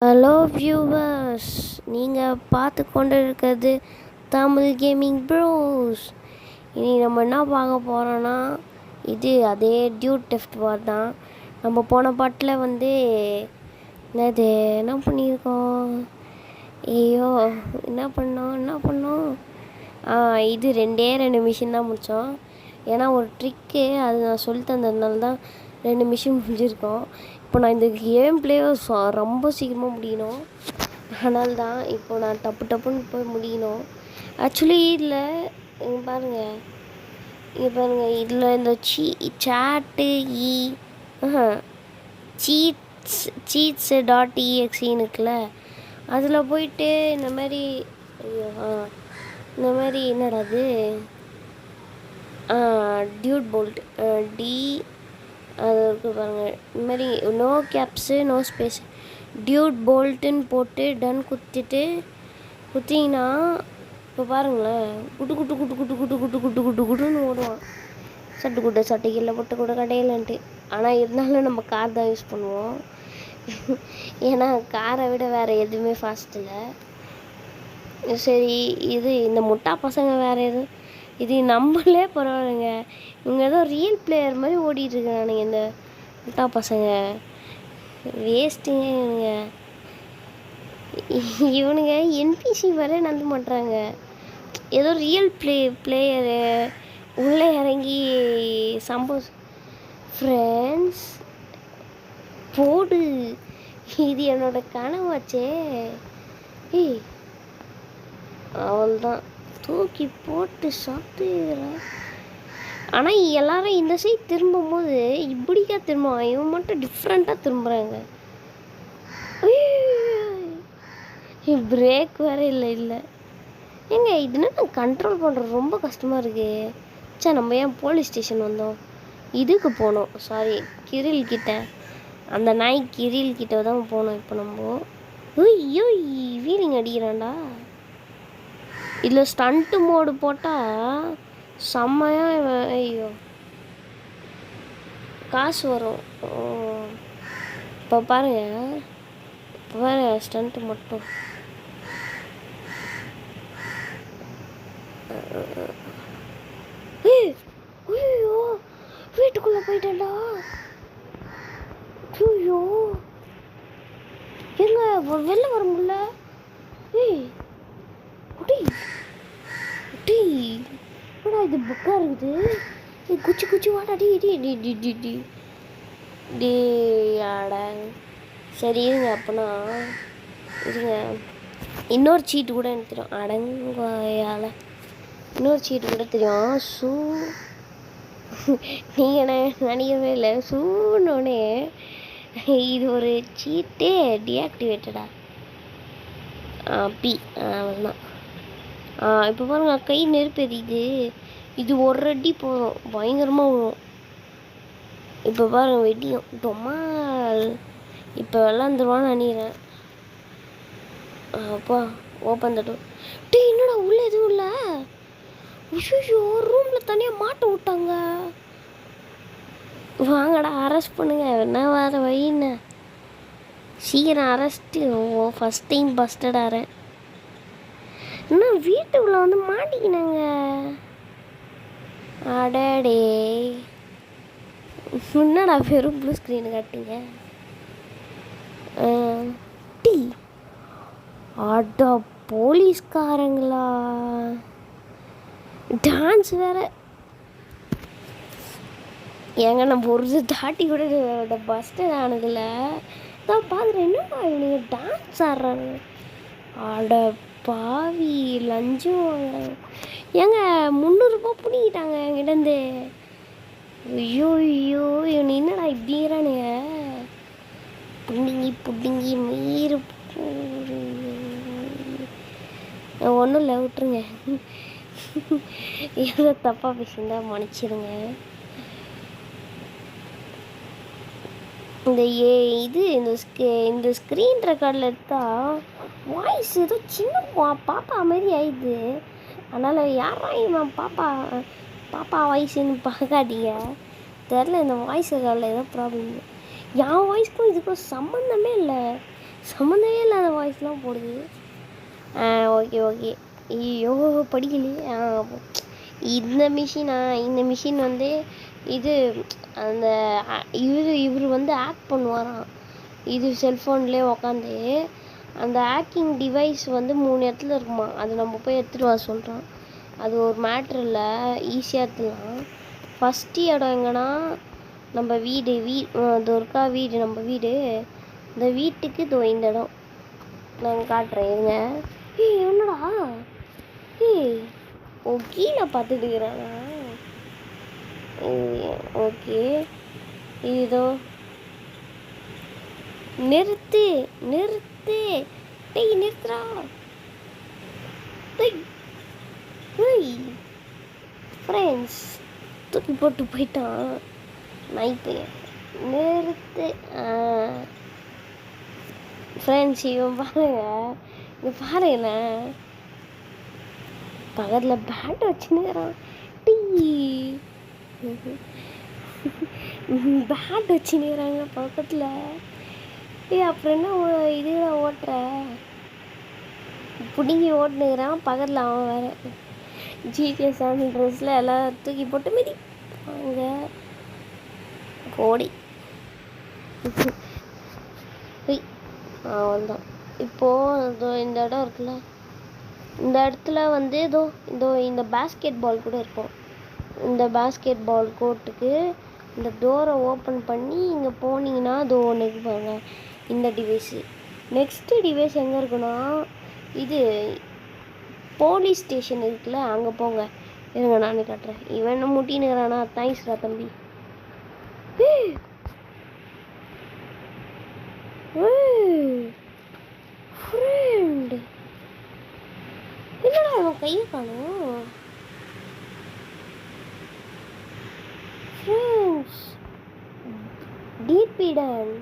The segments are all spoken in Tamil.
ஹலோ வியூவர்ஸ், நீங்கள் பார்த்து கொண்டு இருக்கிறது தமிழ் கேமிங் ப்ரோஸ். இனி நம்ம என்ன பார்க்க போகிறோன்னா, இது அதே டியூட் டெஃப்ட் வார் தான். நம்ம போன பாட்டில் என்ன பண்ணியிருக்கோம்? ஐயோ, என்ன பண்ணோம் இது ரெண்டு மிஷின் தான் முடித்தோம். ஏன்னா ஒரு ட்ரிக்கு அது நான் சொல்லி தந்ததுனால தான் 2 மிஷின் முடிஞ்சிருக்கோம். இப்போ நான் இந்த கேம் பிளேவை ரொம்ப சீக்கிரமாக முடியணும். அதனால தான் இப்போ நான் டப்புன்னு போய் முடியணும். ஆக்சுவலி இதில் பாருங்கள், இதில் இந்த cheats.exe இருக்குல்ல, அதில் போயிட்டு இந்த மாதிரி என்னடா அது டியூட் போல்ட் அது இருக்குது பாருங்கள். இந்த மாதிரி no caps no space dude போல்ட்டுன்னு போட்டு டன் குத்திங்கன்னா இப்போ பாருங்களேன், குட்டுன்னு ஓடுவான். சட்டைகளில் போட்டு கூட கடையிலன்ட்டு. ஆனால் இருந்தாலும் நம்ம கார் தான் யூஸ் பண்ணுவோம். ஏன்னா காரை விட வேறு எதுவுமே ஃபாஸ்ட் இல்லை. சரி, இந்த முட்டா பசங்க வேறு எதுவும் இது நம்மளே பரவாயில்லைங்க. இவங்க ஏதோ ரியல் பிளேயர் மாதிரி ஓடிட்டுருக்கானுங்க. இந்த முட்டா பசங்க வேஸ்ட்டுங்க. இவனுங்க என்பிசி வர நம்ப மாட்டுறாங்க. ஏதோ ரியல் பிளேயரு உள்ளே இறங்கி ஃப்ரெண்ட்ஸ் போடு. இது என்னோட கனவாச்சே. அவள்தான் தூக்கி போட்டு சாப்பிட்டுறா. ஆனால் எல்லாரும் இந்த சைடு திரும்பும்போது இப்படிக்கா திரும்புவான், இவன் மட்டும் டிஃப்ரெண்ட்டாக திரும்புகிறாங்க. பிரேக் வேறு இல்லை ஏங்க, இதுனா கண்ட்ரோல் பண்ணுறது ரொம்ப கஷ்டமாக இருக்குது. சரி, நம்ம ஏன் போலீஸ் ஸ்டேஷன் வந்தோம்? இதுக்கு போனோம். சாரி, கிரில் கிட்ட, அந்த நாய் கிரில் கிட்ட தான் போனோம். இப்போ நம்ம ஐயோ வீலிங் அடிக்கிறான்டா. இதில் ஸ்டண்ட்டு மோடு போட்டால் செம்மையாக ஐயோ காசு வரும். இப்போ பாருங்க ஸ்டண்ட்டு மட்டும். ஐயோ வீட்டுக்குள்ளே போயிட்டேன்டா. ஐயோ எங்க வெளில வர முடியல. இது புக்கா இருக்குது. குச்சி வாடா ஆட. சரி இருங்க, அப்போனா இருங்க, இன்னொரு சீட்டு கூட எனக்கு தெரியும். அடங்காயால் இன்னொரு சீட்டு கூட தெரியும். நீங்கள் நினைக்கவே இல்லை. சூனோடனே இது ஒரு சீட்டே டீஆக்டிவேட்டடா. அவ்வளோதான். இப்போ பாருங்க, கை நெருப்பு எரியுது. இது ஒரு அடி போதும், பயங்கரமாக வரும். இப்போ பாருங்க வெடியும் டொமால். இப்போ விளாண்டுருவான்னு நினைக்கிறேன். அப்பா ஓப்பன் த டோர். என்னடா உள்ள எதுவும் இல்லை. ஐயோ, ரூமில் தனியாக மாட்ட விட்டாங்க. வாங்கடா அரெஸ்ட் பண்ணுங்க. என்ன வேறு வழின்னு சீக்கிரம் அரெஸ்ட்டு. ஃபஸ்ட் டைம் பஸ்டட் ஆகிறேன். இன்னும் வீட்டுக்குள்ளே மாட்டிக்கினாங்க. அடடே, என்னடா வெறும் ப்ளூ ஸ்க்ரீனு காட்டுங்க. அட போலீஸ்காரங்களா, டான்ஸ் வேற. ஏங்க நம்ம ஒரு தாட்டி கூட பஸ்டர் ஆனதில்ல. தான் பார்க்குறேன், என்னடா இவனுங்க டான்ஸ் ஆடுறாங்க. அட பாவி, லஞ்சம் வாங்குறாங்க. ஏங்க 300 ரூபா பிடிக்கிட்டாங்க என்கிட்டேருந்து. ஐயோ இவனு என்னடா இப்படிங்கிறானுங்க. புடிங்கி மீறு ஒன்றும் இல்லை, விட்டுருங்க. ஏதோ தப்பாக பேசியிருந்தா மன்னிச்சிருங்க. இந்த ஸ்க்ரீன் ரெக்கார்டில் எடுத்தால் வாய்ஸ் ஏதோ சின்ன பாப்பா மாதிரி ஆயிடுது. அதனால் யாரா இவன் பாப்பா வாய்ஸ்ன்னு பார்க்காதீங்க. தெரில, இந்த வாய்ஸ் ரெக்கார்டில் ஏதோ ப்ராப்ளம். என் வாய்ஸ்க்கும் இதுக்கும் சம்மந்தமே இல்லை. சம்மந்தமே இல்லாத வாய்ஸ்லாம் போடுது. Okay okay. ஐயோ படிக்கலையே. இந்த மிஷின் வந்து இது அந்த இவர் வந்து ஆக்ட் பண்ணுவாராம். இது செல்ஃபோன்லேயே உக்காந்து அந்த ஆக்டிங் டிவைஸ் வந்து 3 இடத்துல இருக்குமா. அது நம்ம போய் எடுத்துகிட்டு வர சொல்கிறோம். அது ஒரு மேட்ரு இல்லை, ஈஸியாக எடுத்துலாம். ஃபஸ்ட்டு இடம் எங்கன்னா நம்ம வீடு இது இருக்கா வீடு, நம்ம வீடு. இந்த வீட்டுக்கு இந்த இடம் நாங்கள் காட்டுறேன் இருங்க. என்னடா ஓ கீழே பார்த்துட்டு இருக்கிறானா. ஓகே இதோ நிறுத்து டேய் நிறுத்துறா. ஃப்ரெண்ட்ஸ் தூக்கி போட்டு போயிட்டான் நைப்பையன். நிறுத்து. ஃப்ரெண்ட்ஸ் இவன் பாருங்க, இங்கே பாருங்களேன், பக்கத்தில் பேட் வச்சுன்னுறான். பேட் வச்சுன்னுறாங்க பக்கத்தில். அப்புறம் என்ன இதுல ஓட்டுற பிடிங்கி ஓட்டுனுக்கிறான். பக்கத்தில் அவன் வேறு ஜிடிஎஸ் ட்ரெஸ்ஸில் எல்லாம் தூக்கி போட்டு மிதி அங்கே போடி. அவ்வளோதான். இப்போது இந்த இடம் இருக்குல்ல, இந்த இடத்துல வந்து இதோ இந்த பேஸ்கெட் பால் கூட இருக்கும். இந்த பேஸ்கெட் பால் கோர்ட்டுக்கு இந்த டோரை ஓப்பன் பண்ணி இங்கே போனீங்கன்னா ஒன்று பாருங்க இந்த டிவைஸு. நெக்ஸ்ட்டு டிவைஸ் எங்கே இருக்குன்னா இது போலீஸ் ஸ்டேஷன் இருக்குல்ல, அங்கே போங்க. இருங்க நானே காட்டுறேன். இவன் என்ன முட்டினுக்கிறானா. தேங்க்ஸ்டா தம்பி. ஃப்ரெண்ட் என்னடா அவன் கையை காணும். ஃப்ரெண்ட்ஸ் டீர்பீடன்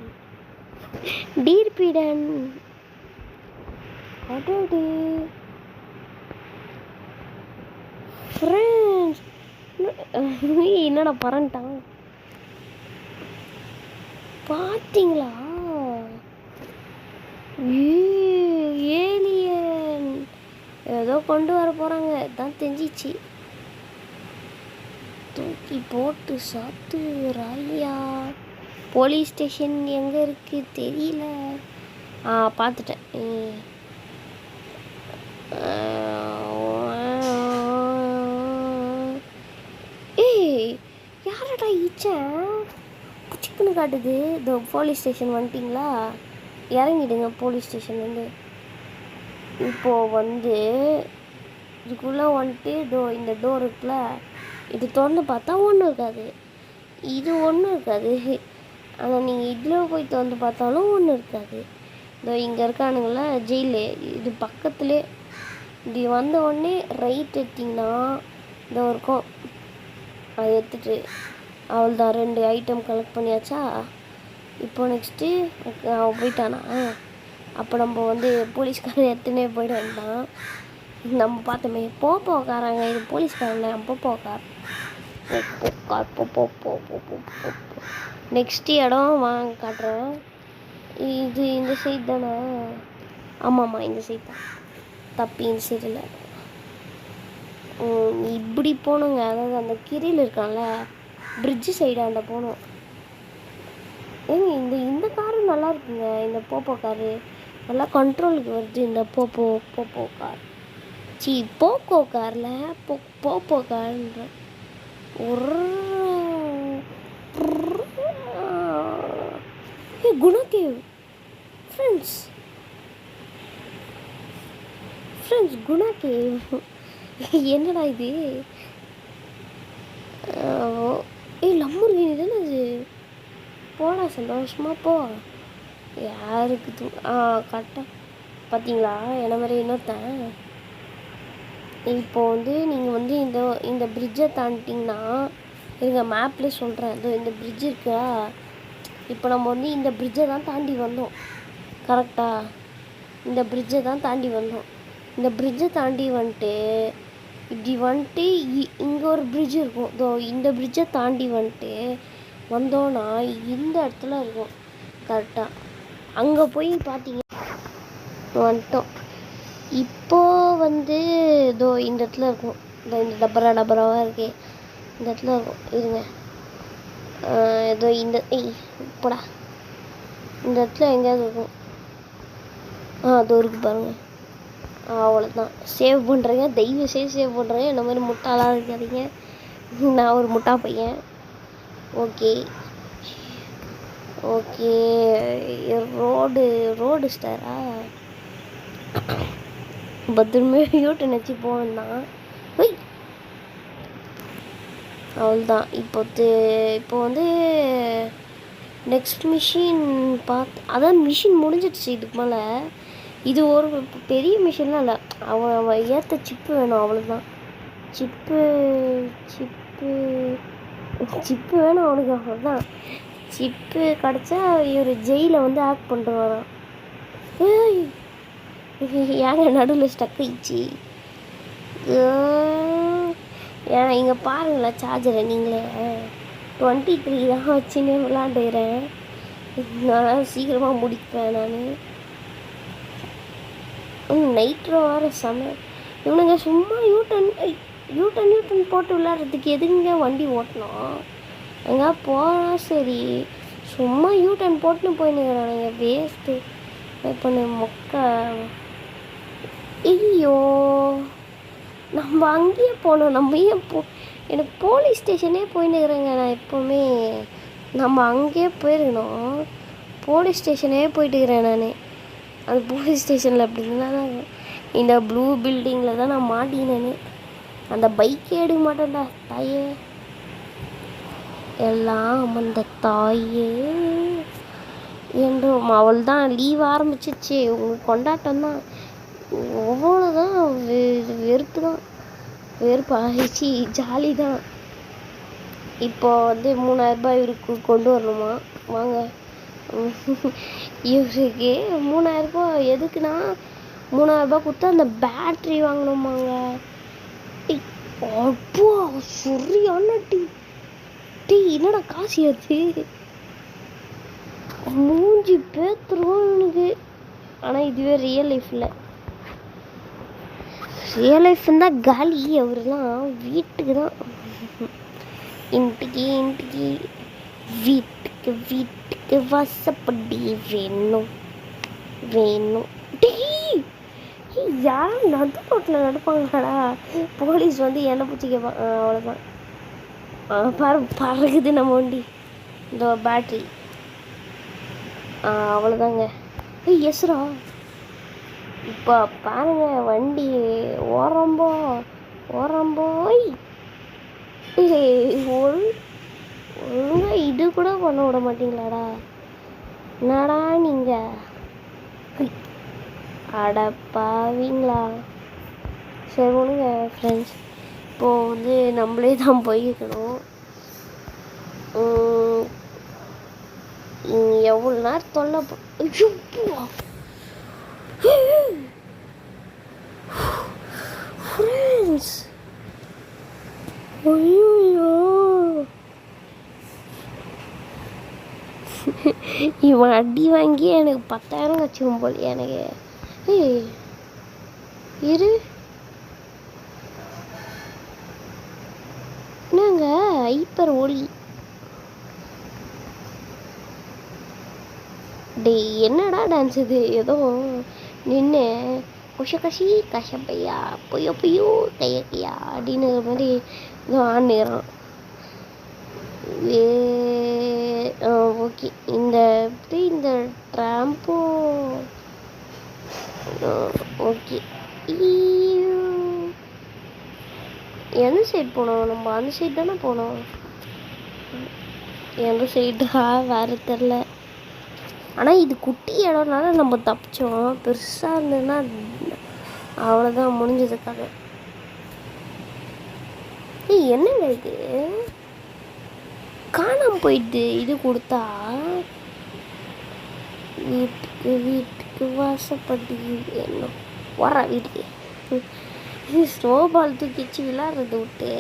அடடே ஃப்ரெண்ட்ஸ் என்னடா பறந்துட்டான் பார்த்தீங்களா. ஏலியன் ஏதோ கொண்டு வர போகிறாங்க தான் தெரிஞ்சிச்சு. தூக்கி போட்டு சாத்து ராயா. போலீஸ் ஸ்டேஷன் எங்கே இருக்குது தெரியல. பார்த்துட்டேன். யாரடா ஈச்சேன் சிக்கனு காட்டுது. இந்த போலீஸ் ஸ்டேஷன் வந்துட்டிங்களா, இறங்கிடுங்க போலீஸ் ஸ்டேஷன். இப்போது வந்து இதுக்குள்ளே வந்துட்டு இந்த டோர் இருக்குல்ல, இது திறந்து பார்த்தா ஒன்றும் இருக்காது, இது ஒன்றும் இருக்காது. ஆனால் நீங்கள் இதில் போய் திறந்து பார்த்தாலும் ஒன்றும் இருக்காது. இங்கே இருக்கானுங்கள ஜெயிலு, இது பக்கத்துலேயே. இது வந்த உடனே ரைட் எடுத்திங்கன்னா இருக்கும். அதை எடுத்துட்டு அவள்தான் 2 ஐட்டம் கலெக்ட் பண்ணியாச்சா. இப்போ நெக்ஸ்ட்டு அவன் போயிட்டானா. அப்போ நம்ம வந்து போலீஸ்காரன் எடுத்துனே போயிட வேண்டாம். நம்ம பார்த்தோமே போக்காராங்க, இது போலீஸ்காரன் போக்கார். நெக்ஸ்ட் இடம் வாங்க காட்டுறேன். இது இந்த சைடு தானே. ஆமாம்மா இந்த சைடு தான். தப்பி இந்த சைடு இல்லை, இப்படி போகணுங்க. அதாவது அந்த கிரியில் இருக்கான்ல பிரிட்ஜு சைடாண்ட போகணும். ஏங்க இந்த காரு நல்லா இருக்குங்க. இந்த போப்போ காரு நல்லா கண்ட்ரோலுக்கு வருது. இந்த போப்போ கார் போக்கோ காரில் போப்போ கார்ன்ற ஒரு குணாகேவ் ஃப்ரெண்ட்ஸ் குணாகேவ். என்னடா இது. லம்புர்கினி தானே அது. போடா சந்தோஷமா போ. யாருக்கு கரெக்டாக பார்த்தீங்களா என்ன மாதிரி இன்னொருத்தன். இப்போ வந்து நீங்கள் வந்து இந்த பிரிட்ஜை தாண்டிட்டிங்கன்னா இருங்க மேப்லேயே சொல்கிறேன். இந்த பிரிட்ஜ் இருக்கா. இப்போ நம்ம வந்து இந்த பிரிட்ஜை தான் தாண்டி வந்தோம் கரெக்டாக. இந்த பிரிட்ஜை தான் தாண்டி வந்தோம். இந்த பிரிட்ஜை தாண்டி வந்துட்டு இப்படி வந்துட்டு இங்கே ஒரு பிரிட்ஜ் இருக்கும். இந்த பிரிட்ஜை தாண்டி வந்துட்டு வந்தோன்னா இந்த இடத்துல இருக்கும் கரெக்டாக. அங்கே போய் பார்த்தீங்க வந்துட்டோம். இப்போ வந்து இதோ இந்த இடத்துல இருக்கும். இந்த டபராவாக இருக்கே இந்த இடத்துல இருக்கும். இருங்க, ஏதோ இந்த இப்போடா இந்த இடத்துல எங்கேயாவது இருக்கும். அதோ இருக்கு பாருங்கள். அவ்வளோதான். சேவ் பண்ணுறேங்க, தயவு செய்து சேவ் பண்ணுறேங்க. இந்த மாதிரி முட்டாளாக இருக்காதீங்க. நான் ஒரு முட்டா பையன். Okay okay. ரோடு ஸ்டாரா பத்திரமே யூட்டு நினச்சி போனதான். ஒய் அவ்வளோதான். இப்போ வந்து நெக்ஸ்ட் மிஷின் அதான் மிஷின் முடிஞ்சிடுச்சு. இதுக்கு மேலே இது ஒரு பெரிய மிஷின்லாம் இல்லை. அவன் ஏற்ற சிப்பு வேணும், அவ்வளோதான். சிப்பு வேணும் அவனுக்கு, அவ்வளோதான். சிப்பு கிடச்சா இவர் ஜெயிலை வந்து ஆக்ட் பண்ணிட்டு வரான். ஏங்க நடுவில் ஸ்டக் ஆயிடுச்சு. ஏன்னா இங்கே பாருங்களேன் சார்ஜரை நீங்களே 23 தான் வச்சுன்னு விளாண்டுக்கிறேன். நான் சீக்கிரமாக முடிப்பேன். நான் நைட்ரோ வர சமயம் இவனுங்க சும்மா யூட்டன் போட்டு விளாட்றதுக்கு எதுங்க வண்டி ஓட்டணும்? எங்கே போனால் சரி சும்மா யூட்டன் போட்டுன்னு போயின்னுங்கிறானுங்க. வேஸ்ட்டு பண்ணு மொக்க. ஐயோ நம்ம அங்கேயே போகணும். நம்ம ஏன் எனக்கு போலீஸ் ஸ்டேஷனே போயின்னுக்கிறேங்க. நான் எப்போவுமே நம்ம அங்கேயே போயிருக்கணும். போலீஸ் ஸ்டேஷனே போயிட்டுக்கிறேன் நான். அது போலீஸ் ஸ்டேஷனில் அப்படின்னா இந்த ப்ளூ பில்டிங்கில் தான் நான் மாட்டினேன்னு. அந்த பைக்கே எடுக்க மாட்டேன்டா தாயே. எல்லாம் அந்த தாயே என்றும். அவள் தான் லீவ் ஆரம்பிச்சிச்சு. உங்கள் கொண்டாட்டம் தான் அவ்வளோதான். வெறுப்பு தான், வெறுப்பு ஆகிடுச்சு. ஜாலி தான். இப்போ வந்து 3000 ரூபாய் இவருக்கு கொண்டு வரணுமா? வாங்க. இவருக்கு 3000 ரூபாய் எதுக்குன்னா 3000 ரூபாய் கொடுத்தா அந்த பேட்ரி வாங்கணுமாங்க. அப்போ சரியான என்னடா காசு ஏற்று மூஞ்சி பேத்துருவோம் எனக்கு. ஆனால் இதுவே ரியல் லைஃப் தான் காலி. அவரெல்லாம் வீட்டுக்கு தான். இன்ட்டுக்கு வீட்டுக்கு வாசப்படி வேணும். யாரும் நடு ரோட்டில் நடப்பாங்கடா. போலீஸ் வந்து என்னை பிடிச்சி கேட்பான். அவ்வளோதான். பறகுது நம்ம வண்டி. இந்த பேட்ரி அவ்வளோதாங்க. எஸ்ரா இப்போ பாருங்க வண்டி ஓரம்போ ஒழுங்கா இது கூட பண்ண விட மாட்டீங்களாடா? என்னடா நீங்கள் அடப்பாவீங்களா? சரி ஒன்றுங்க ஃப்ரெண்ட்ஸ். இப்போது வந்து நம்மளே தான் போயிருக்கணும். எவ்வளோ நேரம் தொல்லை ஃப்ரெண்ட்ஸ். ஐயோ இவன் அடி வாங்கி எனக்கு 10,000 வச்சுக்கும் போல் எனக்கு. இரு என்னங்க ஐப்பர் ஒளி. என்னடா டான்ஸ் இது? ஏதோ நின்று குஷகஷி கஷப்பையா பொய்யோ கையா அப்படின்னு மாதிரி ஏதோ ஆடுறான். ஓகே. இந்த ட்ராம்போ ஓகே. எந்த சைடு போனோம்? நம்ம அந்த சைடு தானே போனோம். எந்த சைடா வேறு தெரில. ஆனால் இது குட்டி இடம்னால நம்ம தப்பிச்சோம். பெருசாக இருந்ததுன்னா அவ்வளோதான், முடிஞ்சதுக்காக. என்னங்க இது காணாமல் போயிடுது? இது கொடுத்தா வீட்டுக்கு வாசப்படி வேணும். வர வீட்டுக்கு ஸ்னோபால் தூக்கிச்சு விளாட்றது விட்டு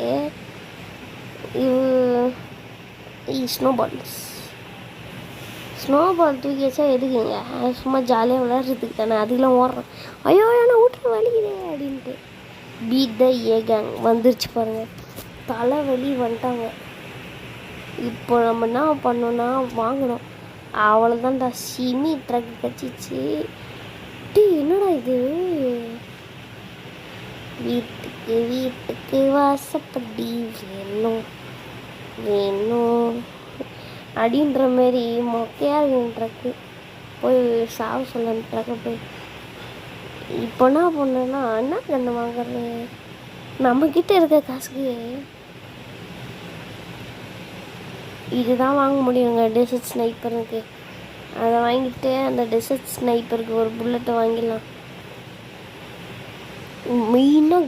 ஸ்னோ பால் தூக்கி வச்சா எதுக்குங்க? சும்மா ஜாலியாக விளையாடுறதுக்கு தானே. அதுக்கெலாம் ஓடுறேன். ஐயோ நான் வீட்டில் வலிக்குதே அப்படின்ட்டு. பீட் த ஏ கேங் வந்துருச்சு பாருங்கள். தலைவலி வந்துட்டாங்க. இப்போ நம்ம என்ன பண்ணோன்னா வாங்கணும். அவ்வளோதான்டா, சிமி ட்ரக் கச்சிச்சு. என்னடா இது? வீட்டுக்கு வாசப்படி வேணும் வேணும் அப்படின்ற மாரி மொக்கையாக இருக்கும் ட்ரக்கு. போய் சாவ சொல்ல ட்ரக்கை போய். இப்போ என்ன பண்ணேன்னா என்ன கண்ணை வாங்குறது? நம்மக்கிட்ட இருக்க காசுக்கு இதுதான் வாங்க முடியுங்க. டெசர்ட் ஸ்னைப்பருக்கு அதை வாங்கிட்டு அந்த டெசர்ட் ஸ்னைப்பருக்கு ஒரு புல்லட்டை வாங்கிடலாம். மெயினாக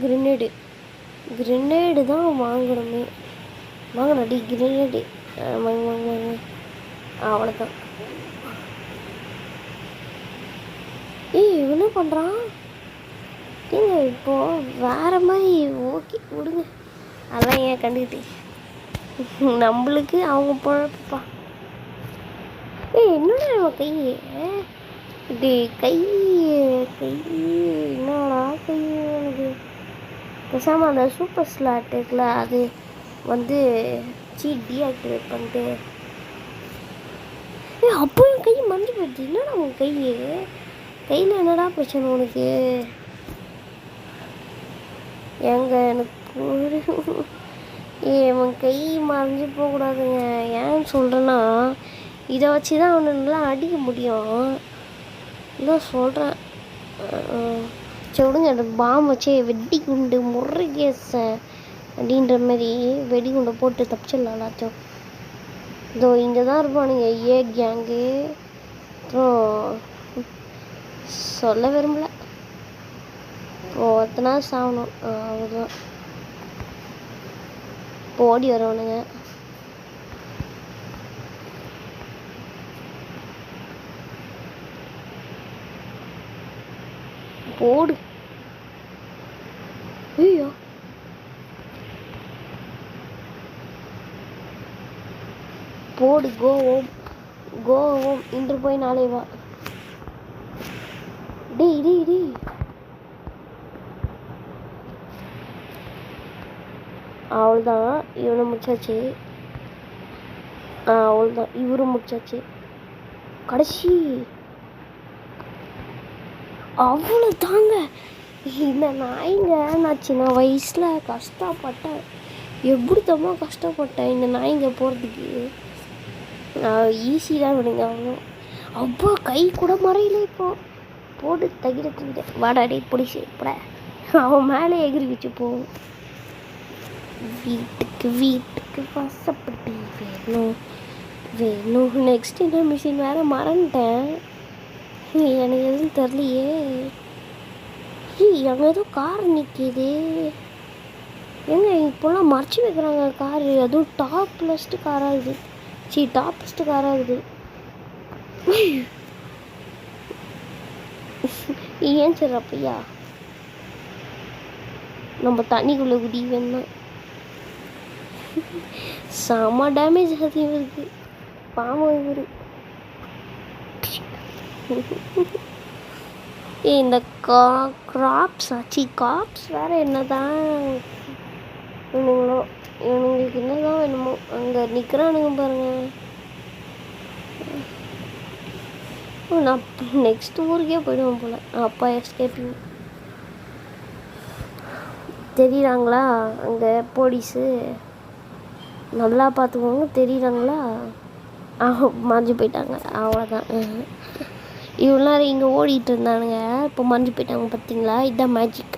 கிரெனேடு தான் வாங்கணுமே. வாங்கடி கிரெனேடு. வாங்க அவ்வளோதான். என்ன பண்ணுறான்? ஏங்க இப்போது வேறு மாதிரி. ஓகே விடுங்க, அதெல்லாம் ஏன் கண்டுக்கிட்டு. நம்மளுக்கு அவங்க பொழப்பா. என்னடா நம்ம கை இப்படி கை என்னடா கை எனக்கு பேசாமல் அந்த சூப்பர் ஸ்லாட் இருக்குல்ல, அது வந்து டீஆக்டிவேட் பண்ணிட்டு. அப்போ என் கை மஞ்சள் போயிடுச்சு. என்னடா உன் கையில் என்னடா பிரச்சனை உனக்கு? எனக்கு அவன் கை மறைஞ்சி போகக்கூடாதுங்க. ஏன்னு சொல்கிறேன்னா இதை வச்சு தான் அவனெல்லாம் அடிக்க முடியும். இதான் சொல்கிறேன். சரி விடுங்க, அந்த பாம் வச்சு வெடிகுண்டு முருகேச அப்படின்ற மாதிரி வெடிகுண்டை போட்டு தப்பிச்சிடலாம் எல்லாத்தையும். இதோ இங்கே தான் இருப்பானுங்க ஏ கேங்கு. அப்புறம் சொல்ல விரும்பல. ஒருத்தனா சாகணும், அவ்வளோதான். ஓடி வரவனுங்க. போடு. ஐயோ போடு. கோவோம் இன்று போய் நாளை வா. டேய் அவ்வளோதான். இவனை முடிச்சாச்சு. அவ்வளோதான், இவரும் முடிச்சாச்சு. கடைசி அவ்வளோதாங்க. இந்த நாய்ங்க நான் சின்ன வயசில் கஷ்டப்பட்டேன். எப்படித்தம்மா கஷ்டப்பட்டேன் இந்த நாய்ங்க போகிறதுக்கு. ஈஸி தான் விடுங்க. அவ்வளோ அப்பா கை கூட மறையில. இப்போ போட்டு தகிட வாடாடி பிடிச்சி இப்பட அவன் மேலே எகிரி வச்சு போகும். வீட்டுக்கு வாசப்படி வேணும். நெக்ஸ்ட் என்ன மிஷின் வேறு மறந்துட்டேன். எனக்கு எதுவும் தெரியலையே. அங்கே ஏதோ கார் நிற்கிது. ஏங்க இப்போலாம் மறைச்சி வைக்கிறாங்க கார். அதுவும் டாப்லஸ்ட் காராகுது. டாப்பஸ்ட் காராகுது. ஏன் சரி அப்பையா நம்ம தண்ணிக்குள்ளே குடி வேணும். செம டேமேஜ் அதிகம் இருக்கு பாவம் இவரு. இந்த காப்ஸ் வேற என்னதான் வேணுங்களோ, இவனுங்களுக்கு என்னதான் வேணுமோ. அங்கே நிற்கிறானுங்க பாருங்க. நான் நெக்ஸ்ட் ஊருக்கே போயிடுவேன் போல். அப்பா எஸ்கேப்பிங். தெரியுறாங்களா அங்கே போலீஸு? நல்லா பார்த்துக்கோங்க. தெரியுறாங்களா? மறைஞ்சு போயிட்டாங்க. அவ்வளோதான். இவ்வளோ நேரம் இங்கே ஓடிட்டு இருந்தானுங்க, இப்போ மறைஞ்சு போயிட்டாங்க. பார்த்தீங்களா? இதுதான் மேஜிக்.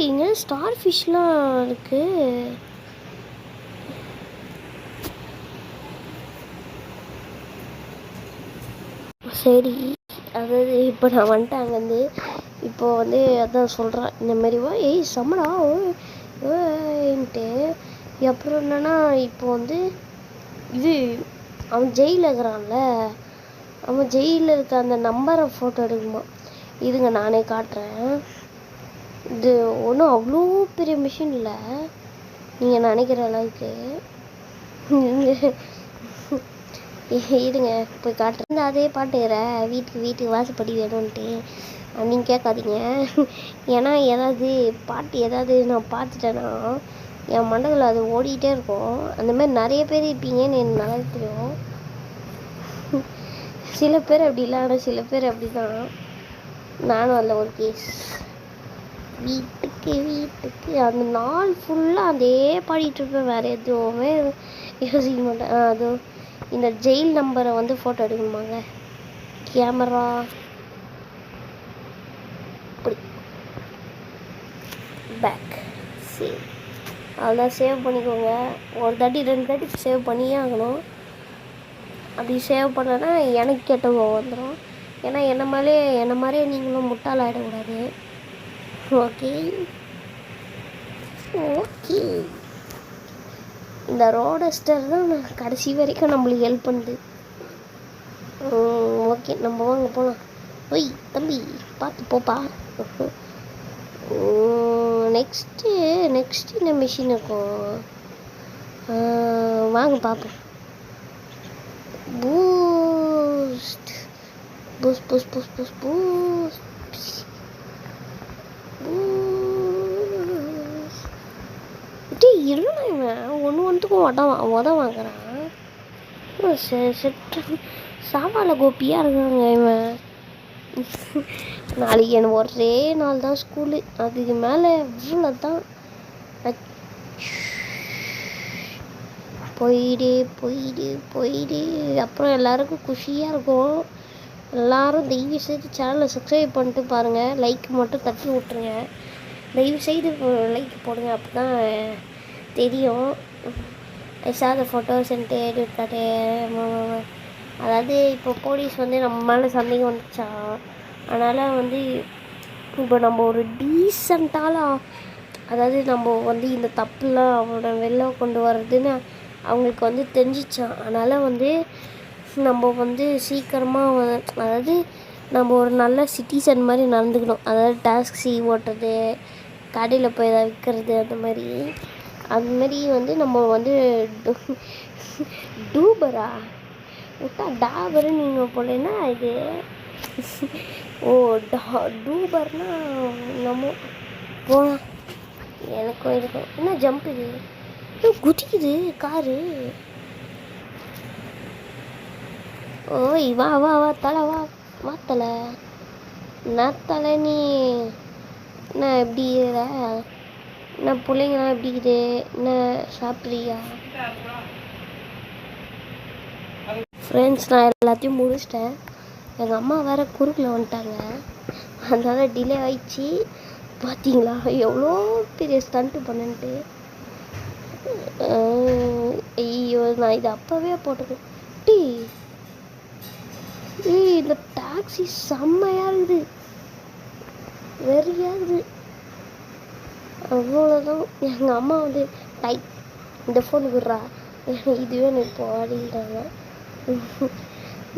இங்கே ஸ்டார் ஃபிஷ்லாம் இருக்குது. சரி, அதாவது இப்போ நான் வந்துட்டேன் அங்கேருந்து. இப்போ வந்து அதான் சொல்கிறேன் இந்த மாதிரி வா. சம்மடா ஓன்ட்டு. அப்புறம் என்னென்னா இப்போ வந்து இது அவன் ஜெயிலில் இருக்கிறான்ல, அவன் ஜெயிலில் இருக்க அந்த நம்பரை ஃபோட்டோ எடுக்குமா. இதுங்க நானே காட்டுறேன். இது ஒன்றும் அவ்வளோ பெரிய மிஷின் இல்லை நீங்கள் நினைக்கிற அளவுக்கு. இருங்க போய் காட்டுறேன். அதே பாட்டுங்கிற வீட்டுக்கு வாசப்படி வேணும்ன்ட்டு நீங்கள் கேட்காதீங்க. ஏன்னா ஏதாவது பாட்டு ஏதாவது நான் பார்த்துட்டேன்னா என் மண்டல அது ஓடிக்கிட்டே இருக்கும். அந்த மாதிரி நிறைய பேர் இருப்பீங்கன்னு எனக்கு நல்லா தெரியும். சில பேர் அப்படி இல்லை, ஆனால் சில பேர் அப்படி தான். நானும் அதில் ஒரு கேஸ். வீட்டுக்கு அந்த நாள் ஃபுல்லாக அதே பாடிட்டுருப்பேன். வேறு எதுவுமே யோசிக்க மாட்டேன். அதுவும் இந்த ஜெயில் நம்பரை வந்து ஃபோட்டோ எடுக்கணுமாங்க, கேமரா அப்படி பேக் சேவ், அதெல்லாம் சேவ் பண்ணிக்கோங்க. ஒரு தாட்டி 2 தாட்டி சேவ் பண்ணியே ஆகணும். அப்படி சேவ் பண்ணனா எனக்கு கெட்ட கோவம் வந்துடும். ஏன்னா என்ன மாதிரியே நீங்களும் முட்டாள் ஆகிடக்கூடாது. ஓகே இந்த ரோடஸ்டர் தான் நான் கடைசி வரைக்கும் நம்மளுக்கு ஹெல்ப் பண்ணுது. ஓகே நம்ம வாங்க போகலாம். ஒய் தம்பி பார்த்து போப்பா. நெக்ஸ்ட்டு என்ன மிஷின் இருக்கும் வாங்க பார்ப்போம். Boost boost boost boost boost boost இவன் ஒன்றுத்துக்கும் உத வாங்குறான். சாமால கோப்பியாக இருக்காங்க இவன். நாளைக்கு எனக்கு ஒரே நாள் தான் ஸ்கூலு, அதுக்கு மேலே இவ்வளோ தான். போயிடு அப்புறம் எல்லாருக்கும் குஷியாக இருக்கும். எல்லோரும் தயவு செய்து சேனலை சப்ஸ்கிரைப் பண்ணிட்டு பாருங்கள். லைக் மட்டும் தட்டி விட்ருங்க. தயவு செய்து லைக் போடுங்க, அப்போ தான் தெரியும். ஐ சா த ஃபோட்டோஸ் அண்ட் எடுத்தாட்டே. அதாவது இப்போ போலீஸ் வந்து நம்ம மேலே சந்தேகம் வந்துச்சா, அதனால் வந்து இப்போ நம்ம ஒரு டீசெண்டால, அதாவது நம்ம வந்து இந்த தப்புலாம் அவனோட வெளில கொண்டு வர்றதுன்னு அவங்களுக்கு வந்து தெரிஞ்சிச்சான். அதனால் வந்து நம்ம வந்து சீக்கிரமாக அதாவது நம்ம ஒரு நல்ல சிட்டிசன் மாதிரி நடந்துக்கணும். அதாவது டாக்ஸி ஓட்டுறது, கடையில் போய் எதாவது விற்கிறது, அந்த மாதிரி வந்து நம்ம வந்து டூபரா விட்டா டாபரு நீங்கள் போலேன்னா இது டூபர்னா நம்ம போகலாம். எனக்கும் இருக்கும். என்ன ஜம்ப் இது குதிக்குது காரு. ஓய் வா தலை வா தலை. நான் தலை நீ என்ன எப்படி என்ன பிள்ளைங்களாம் எப்படி இருக்குது? என்ன சாப்பிட்றியா? ஃப்ரெண்ட்ஸ் நான் எல்லாத்தையும் முடிச்சிட்டேன். எங்கள் அம்மா வேறு குறுக்கில் வந்துட்டாங்க, அதனால் டிலே ஆயிடுச்சு. பார்த்தீங்களா எவ்வளோ பெரிய ஸ்டண்ட்டு பண்ணிட்டு. ஐயோ நான் இது அப்போவே போட்டது. இந்த டாக்ஸி செம்மையாக இருக்குது, வெறியாக இருக்குது. அவ்வளோதான். எங்கள் அம்மா வந்து இந்த ஃபோன் விட்றா, இதுவே எனக்கு இப்போ அப்படின்றாங்க.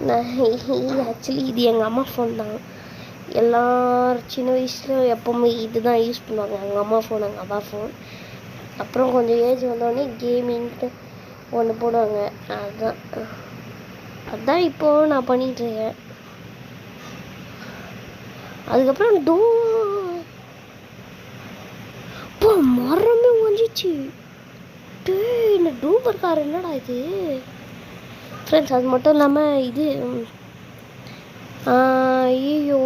நான் ஆக்சுவலி இது எங்கள் அம்மா ஃபோன் தான். எல்லாரும் சின்ன வயசில் எப்போவுமே இது தான் யூஸ் பண்ணுவாங்க, எங்கள் அம்மா ஃபோன் எங்கள் அப்பா ஃபோன். அப்புறம் கொஞ்சம் ஏஜ் வந்தோடனே கேமிங்ட்டு ஒன்று போடுவாங்க. அதுதான் இப்போது நான் பண்ணிகிட்ருக்கேன். அதுக்கப்புறம் மரமே வந்துச்சு. இந்த டூபர் கார் என்னடா இது ஃப்ரெண்ட்ஸ். அது மட்டும் இல்லாமல் இது ஐயோ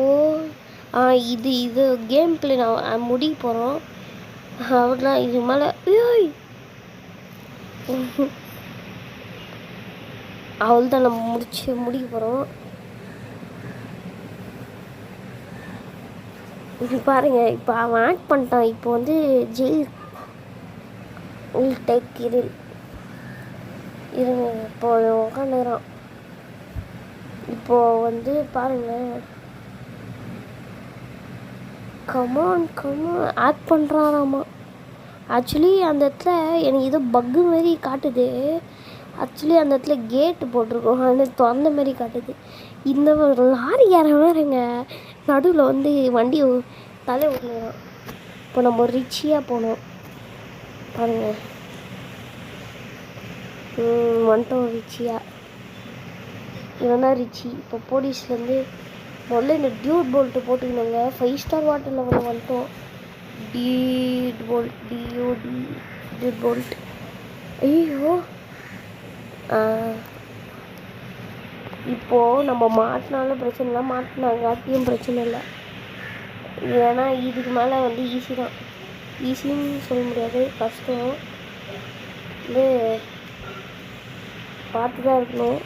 இது கேம் பிளே நான் முடிக்க போகிறோம். அவ்வளோதான். இது மேலே அவ்வளோதான் நம்ம முடிக்க போகிறோம். இது பாருங்கள், இப்போ அவன் ஆக்ட் பண்ணிட்டான். இப்போ வந்து ஜெயில் டேக் இருங்க, இப்போ உட்காந்துக்கிறான். இப்போது வந்து பாருங்கள், கமான் ஆக்ட் பண்ணுறாராமா. ஆக்சுவலி அந்த இடத்துல எனக்கு ஏதோ பக்கு மாரி காட்டுது. ஆக்சுவலி அந்த இடத்துல கேட்டு போட்டிருக்கோம், ஆனால் திறந்த மாரி காட்டுது. இந்த லாரி யாரங்க நடுவில் வந்து வண்டி தலை விடலாம். இப்போ நம்ம ரிச்சியாக போனோம் பாருங்கள். வந்துட்டோம் ரிச்சியாக. இவன் தான் ரிச்சி. இப்போ போலீஸ்லேருந்து முதல்ல இந்த டியூட் போல்ட்டு போட்டுக்கணுங்க. 5 ஸ்டார் வாட்டர் லெவலில் வந்துட்டோம். டியூட் போல்ட். ஐயோ, இப்போது நம்ம மாட்டினாலும் பிரச்சனை இல்லை, மாட்டினாங்காட்டியும் பிரச்சனை இல்லை. ஏன்னா இதுக்கு மேலே வந்து ஈஸி தான். ஈஸின்னு சொல்ல முடியாது, கஷ்டம். இது பார்த்து தான் இருக்கணும்.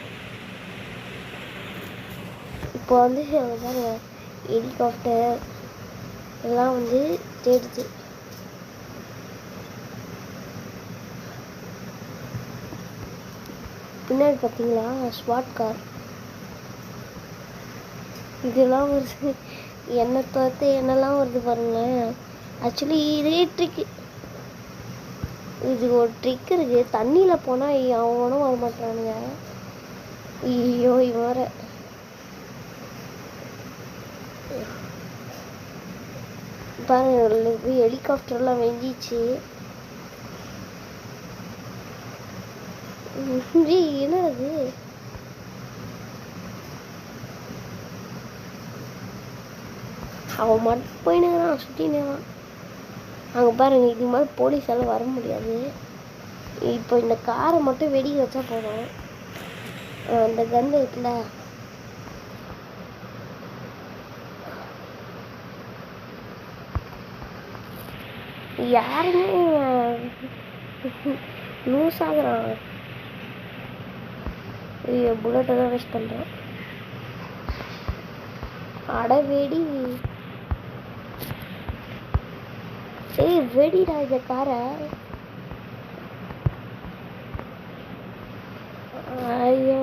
இப்போ வந்து ஹெலிகாப்டர் எல்லாம் வந்து தேடுது. பின்னாடி பார்த்தீங்களா ஸ்வாட் கார், இதெல்லாம் வருது. என்னை பார்த்து என்னெல்லாம் வருது பாருங்களேன். ஆக்சுவலி இதே ட்ரிக்கு, இது ஒரு ட்ரிக் இருக்குது. தண்ணியில் போனால் அவனும் வர மாட்டானுங்க. ஐயோ இவர பாருங்க, ஹெலிகாப்டர்லாம் வெஞ்சிச்சு. என்னது அவன் மட்டும் போயினுங்கிறான், சுற்றினுங்கிறான். அங்கே பாருங்க, இது மாதிரி போலீஸால் வர முடியாது. இப்போ இந்த காரை மட்டும் வெடிக்க வச்சா போதும். அந்த கன் இருக்குல்ல, யாருமே லூஸ் ஆகுறான். புல்லட்டை தான் வேஸ்ட் பண்ணுறேன். அட வெடி, வெடிடா இந்த காரை. ஐயோ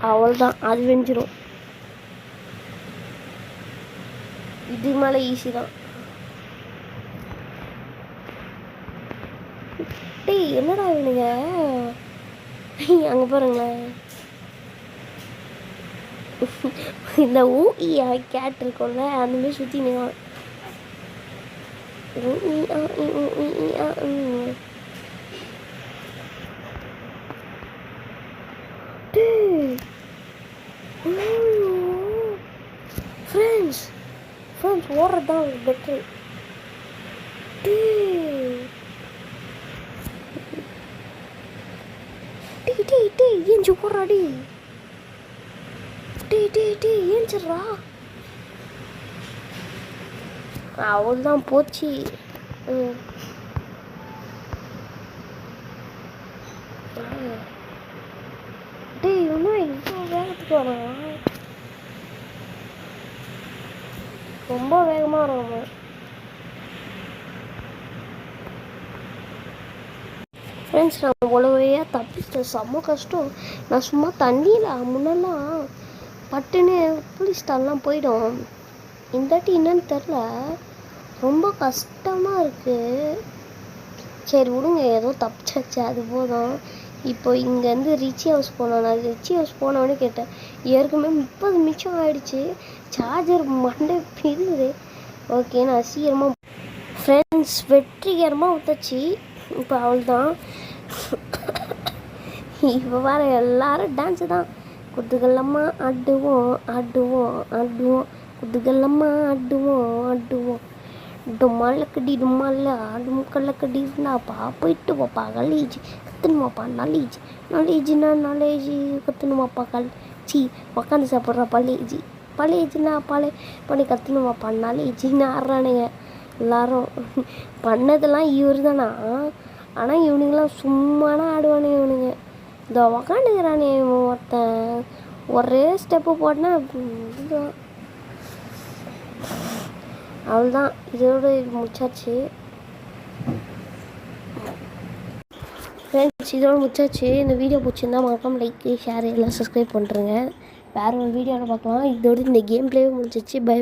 அவ்வளோதான், அது வெஞ்சிரும். இது மேலே ஈஸி தான். டேய் என்னடா இவனுங்க அங்கே பாருங்களேன். இந்த ஊஇயா கேட் இருக்கும்ல, அந்த மாதிரி சுற்றி நிற்கான். ஃப்ரெண்ட்ஸ் ஓடுறது தான் பெட்ரு. ஏஞ்சி போடுறாடி. ஏஞ்சிட்றா. அவ்வளோதான் போச்சு. இன்னும் இவ்வளோ வேகத்துக்கு வரான். ரொம்ப வேகமாக வரான். ஃப்ரெண்ட்ஸ், நான் உழவையாக தப்பிச்சிட்டேன். செம்ம கஷ்டம். நான் சும்மா தண்ணியில் முன்னெல்லாம் பட்டுன்னு புளிஸ்டால்லாம் போயிடும். இந்தாட்டி என்னன்னு தெரில, ரொம்ப கஷ்டமாக இருக்குது. சரி விடுங்க, ஏதோ தப்பிச்சாச்சு, அது போதும். இப்போ இங்கேருந்து ரிச்சி ஹவுஸ் போனோம். நான் ரிச்சி ஹவுஸ் போனோன்னு கேட்டேன். ஏற்கனவே 30 நிமிஷம் ஆகிடுச்சு. சார்ஜர் மண்டை பிரியுது. ஓகே, நான் சீக்கிரமாக ஃப்ரெண்ட்ஸ் வெற்றிகரமாக ஊற்றாச்சு. இப்போ அவ்வளோதான். இப்போ வர எல்லாரும் டான்ஸு தான். குதுகலம்மா ஆடுவோம் ஆடுவோம் ஆடுவோம், குதுகலம்மா ஆடுவோம். டும்மாலக்கடி டும்மால ஆடும் கல்லக்கடினா போயிட்டு வாப்பா காலேஜ் கற்றுனுவாப்பா. நாலேஜ்னா கற்றுனுவாப்பா சி உக்காந்து சாப்பிட்றா பலேஜ்னா பண்ணி கற்றுனுவாப்பா. நாலேஜின்னு ஆடுறானுங்க எல்லாரும். பண்ணதெல்லாம் இவர் தானா, ஆனால் இவனுங்களாம் சும்மானா ஆடுவானுங்க. இவனுங்க இந்த உக்காந்துக்கிறானே ஒருத்தன், ஒரே ஸ்டெப்பு போட்டனா அவ்வளோதான். இதோட இது முடிச்சாச்சு ஃப்ரெண்ட்ஸ், இதோட முடிச்சாச்சு. இந்த வீடியோ பிடிச்சிருந்தா மறக்காம லைக் ஷேர் எல்லாம் சப்ஸ்கிரைப் பண்ணுறேங்க. வேறு ஒரு வீடியோவில் பார்க்கலாம். இதோட இந்த கேம் பிளேவே முடிச்சிச்சு. பை.